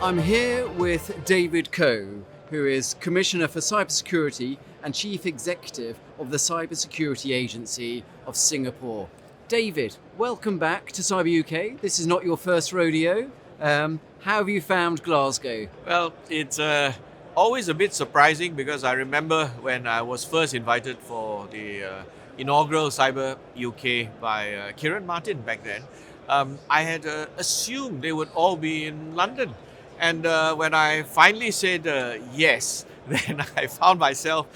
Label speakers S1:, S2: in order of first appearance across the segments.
S1: I'm here with David Coe, who is Commissioner for Cybersecurity and Chief Executive of the Cybersecurity Agency of Singapore. David, welcome back to Cyber UK. This is not your first rodeo. How have you found Glasgow?
S2: Well, it's always a bit surprising because I remember when I was first invited for the inaugural Cyber UK by Kieran Martin back then. I had assumed they would all be in London. And when I finally said yes, then I found myself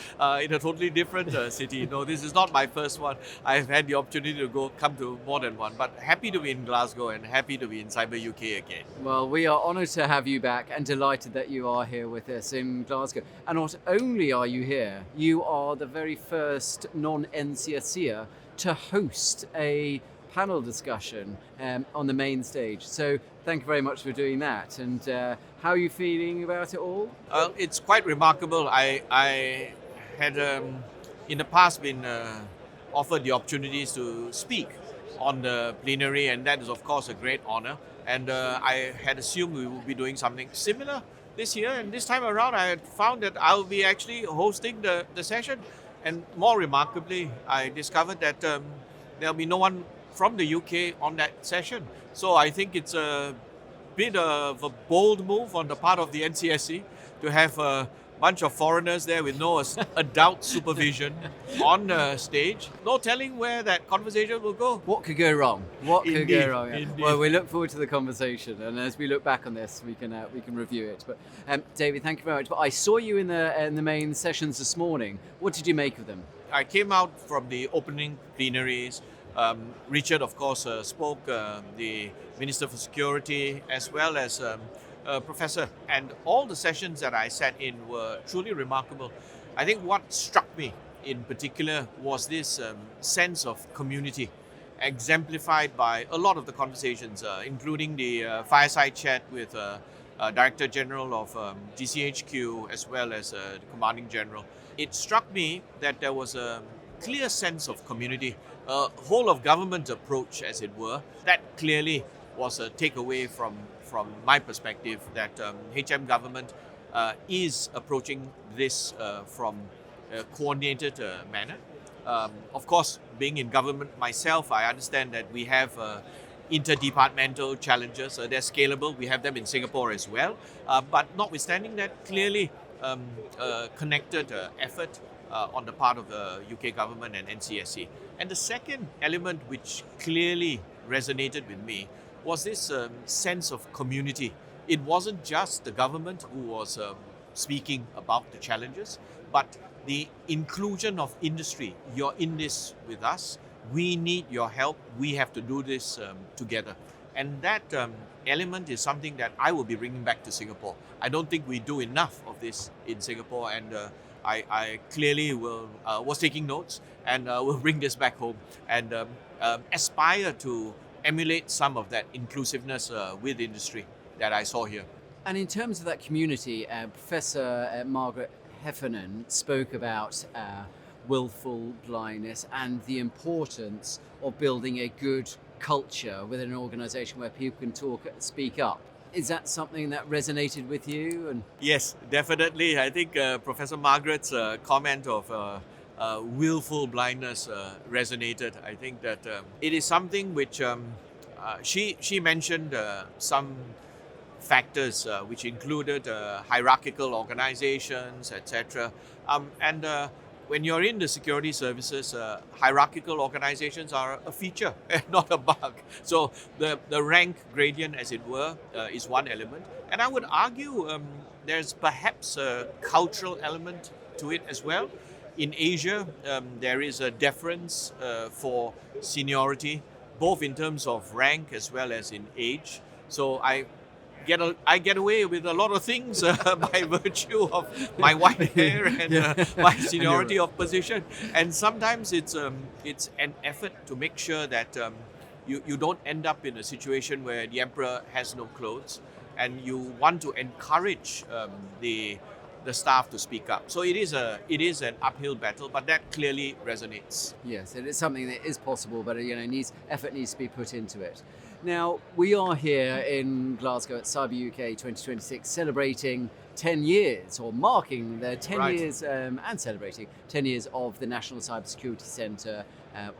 S2: in a totally different city. No, this is not my first one. I've had the opportunity to come to more than one, but happy to be in Glasgow and happy to be in Cyber UK again.
S1: Well, we are honoured to have you back and delighted that you are here with us in Glasgow. And not only are you here, you are the very first non-NCSCer to host a panel discussion on the main stage. So thank you very much for doing that. And how are you feeling about it all?
S2: It's quite remarkable. I had in the past been offered the opportunities to speak on the plenary, and that is of course a great honor. And I had assumed we would be doing something similar this year, and this time around I had found that I'll be actually hosting the session. And more remarkably, I discovered that there'll be no one from the UK on that session. So I think it's a bit of a bold move on the part of the NCSC to have a bunch of foreigners there with no adult supervision on the stage. No telling where that conversation will go.
S1: What could go wrong? What could
S2: Indeed,
S1: go wrong? Yeah.
S2: indeed.
S1: Well, we look forward to the conversation, and as we look back on this, we can review it. But David, thank you very much. But I saw you in the main sessions this morning. What did you make of them?
S2: I came out from the opening plenaries. Richard, of course, spoke, the Minister for Security, as well as Professor. And all the sessions that I sat in were truly remarkable. I think what struck me in particular was this sense of community, exemplified by a lot of the conversations, including the fireside chat with Director General of GCHQ, as well as the Commanding General. It struck me that there was a clear sense of community, a whole of government approach, as it were. That clearly was a takeaway from my perspective, that HM government is approaching this from a coordinated manner. Of course, being in government myself, I understand that we have interdepartmental challenges. They're scalable. We have them in Singapore as well. But notwithstanding that, clearly connected effort on the part of the UK government and NCSC. And the second element which clearly resonated with me was this sense of community. It wasn't just the government who was speaking about the challenges, but the inclusion of industry. You're in this with us. We need your help. We have to do this together. And that element is something that I will be bringing back to Singapore. I don't think we do enough of this in Singapore, and I clearly was taking notes, and will bring this back home and aspire to emulate some of that inclusiveness with industry that I saw here.
S1: And in terms of that community, Professor Margaret Heffernan spoke about willful blindness and the importance of building a good culture within an organisation where people can speak up. Is that something that resonated with you? And
S2: Yes, definitely. I think Professor Margaret's comment of willful blindness resonated. I think that it is something which she mentioned some factors which included hierarchical organizations, etc. And when you're in the security services, hierarchical organizations are a feature, not a bug. So the rank gradient, as it were, is one element. And I would argue there's perhaps a cultural element to it as well. In Asia, there is a deference for seniority, both in terms of rank as well as in age. So I get away with a lot of things by virtue of my white hair and my seniority of position. And sometimes it's an effort to make sure that you don't end up in a situation where the emperor has no clothes, and you want to encourage the the staff to speak up. So it is an uphill battle, but that clearly resonates.
S1: Yes, it is something that is possible, but effort needs to be put into it. Now, we are here in Glasgow at CyberUK 2026 celebrating 10 years, or marking the 10
S2: Right.
S1: years and celebrating 10 years of the National Cybersecurity Centre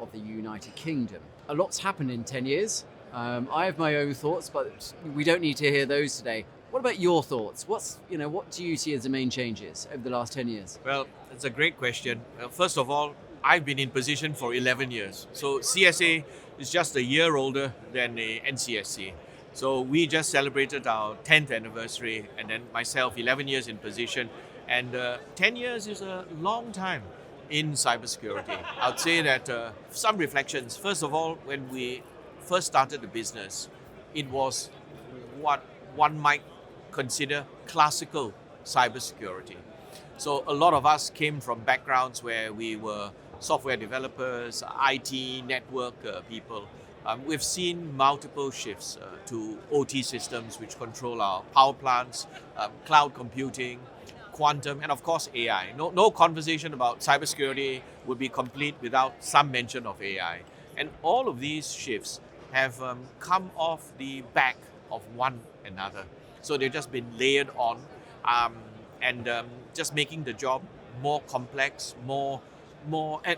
S1: of the United Kingdom. A lot's happened in 10 years. I have my own thoughts, but we don't need to hear those today. What about your thoughts? What do you see as the main changes over the last 10 years?
S2: Well, it's a great question. First of all, I've been in position for 11 years. So CSA is just a year older than the NCSC. So we just celebrated our 10th anniversary, and then myself, 11 years in position. And 10 years is a long time in cybersecurity. I'd say that some reflections. First of all, when we first started the business, it was what one might consider classical cybersecurity. So a lot of us came from backgrounds where we were software developers, IT, network people. We've seen multiple shifts to OT systems which control our power plants, cloud computing, quantum, and of course AI. No conversation about cybersecurity would be complete without some mention of AI. And all of these shifts have come off the back of one another. So they've just been layered on and just making the job more complex,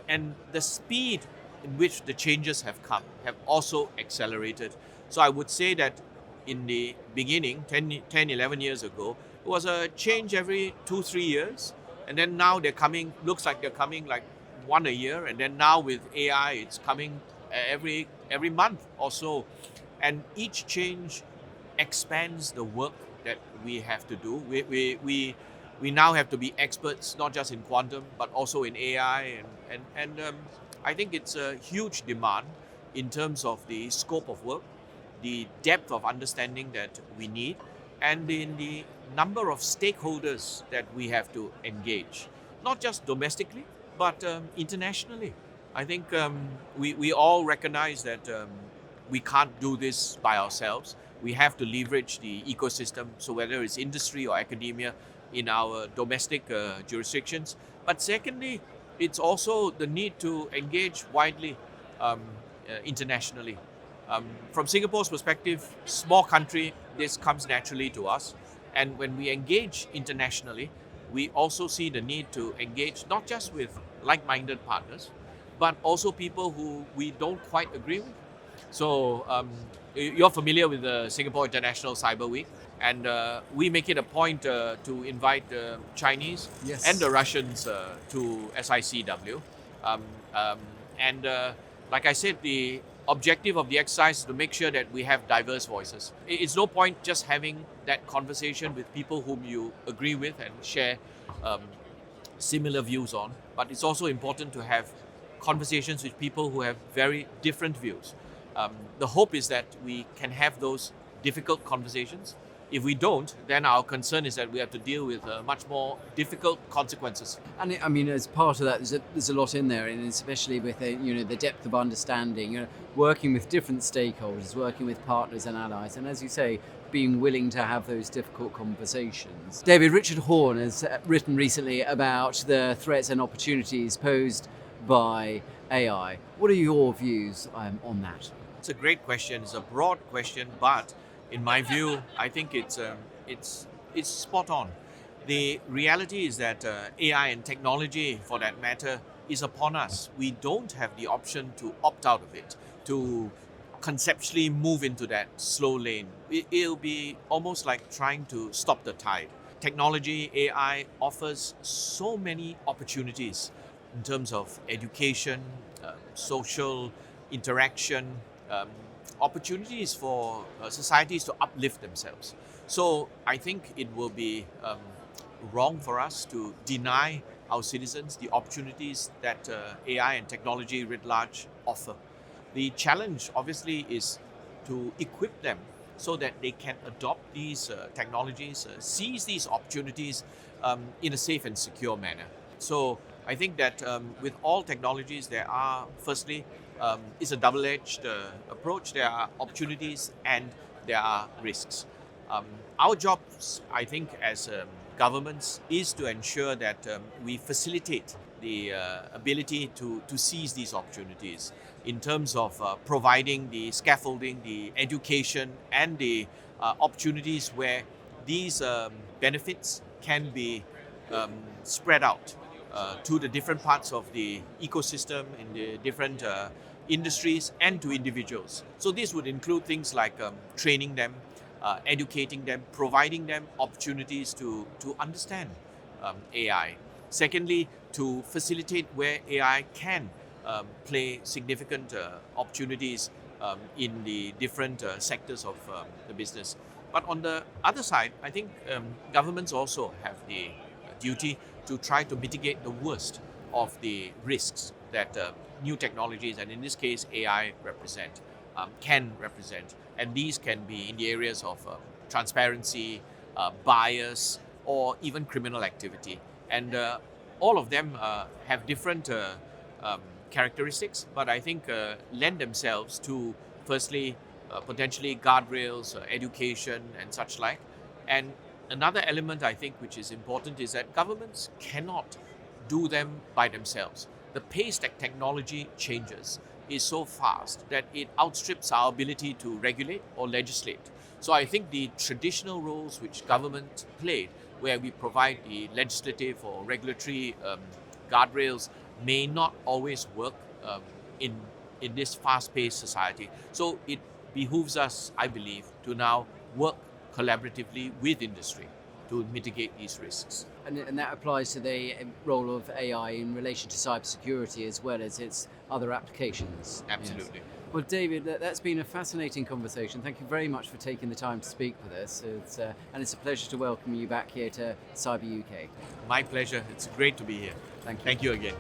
S2: and the speed in which the changes have come have also accelerated. So I would say that in the beginning, 10 11 years ago, it was a change every 2-3 years. And then now looks like they're coming like one a year. And then now with AI, it's coming every month or so. And each change expands the work that we have to do. We now have to be experts, not just in quantum, but also in AI. And I think it's a huge demand in terms of the scope of work, the depth of understanding that we need, and in the number of stakeholders that we have to engage, not just domestically, but internationally. I think we all recognize that we can't do this by ourselves. We have to leverage the ecosystem, so whether it's industry or academia in our domestic jurisdictions. But secondly, it's also the need to engage widely internationally. From Singapore's perspective, small country, this comes naturally to us. And when we engage internationally, we also see the need to engage not just with like-minded partners, but also people who we don't quite agree with. So you're familiar with the Singapore International Cyber Week, and we make it a point to invite the Chinese
S1: Yes.
S2: and the Russians to SICW. Like I said, the objective of the exercise is to make sure that we have diverse voices. It's no point just having that conversation with people whom you agree with and share similar views on, but it's also important to have conversations with people who have very different views. The hope is that we can have those difficult conversations. If we don't, then our concern is that we have to deal with much more difficult consequences.
S1: And I mean, as part of that, there's a lot in there, and especially with the depth of understanding, working with different stakeholders, working with partners and allies, and as you say, being willing to have those difficult conversations. David, Richard Horn has written recently about the threats and opportunities posed by AI. What are your views on that?
S2: It's a great question. It's a broad question, but in my view, I think it's spot on. The reality is that AI and technology, for that matter, is upon us. We don't have the option to opt out of it, to conceptually move into that slow lane. It'll be almost like trying to stop the tide. Technology, AI offers so many opportunities in terms of education, social interaction, opportunities for societies to uplift themselves. So I think it will be wrong for us to deny our citizens the opportunities that AI and technology writ large offer. The challenge obviously is to equip them so that they can adopt these technologies, seize these opportunities in a safe and secure manner. So I think that with all technologies, there are, firstly, it's a double-edged approach. There are opportunities and there are risks. Our jobs, I think, as governments is to ensure that we facilitate the ability to seize these opportunities in terms of providing the scaffolding, the education, and the opportunities where these benefits can be spread out to the different parts of the ecosystem in the different industries and to individuals. So this would include things like training them, educating them, providing them opportunities to understand AI. Secondly, to facilitate where AI can play significant opportunities in the different sectors of the business. But on the other side, I think governments also have the duty to try to mitigate the worst of the risks that new technologies, and in this case AI, can represent. And these can be in the areas of transparency, bias, or even criminal activity. And all of them have different characteristics, but I think lend themselves to, firstly, potentially guardrails, education, and such like. And another element I think which is important is that governments cannot do them by themselves. The pace that technology changes is so fast that it outstrips our ability to regulate or legislate. So I think the traditional roles which government played, where we provide the legislative or regulatory guardrails, may not always work in this fast-paced society. So it behooves us, I believe, to now work collaboratively with industry to mitigate these risks.
S1: And that applies to the role of AI in relation to cybersecurity as well as its other applications.
S2: Absolutely.
S1: Yes. Well, David, that's been a fascinating conversation. Thank you very much for taking the time to speak with us. And it's a pleasure to welcome you back here to Cyber UK.
S2: My pleasure. It's great to be here.
S1: Thank you.
S2: Thank you again.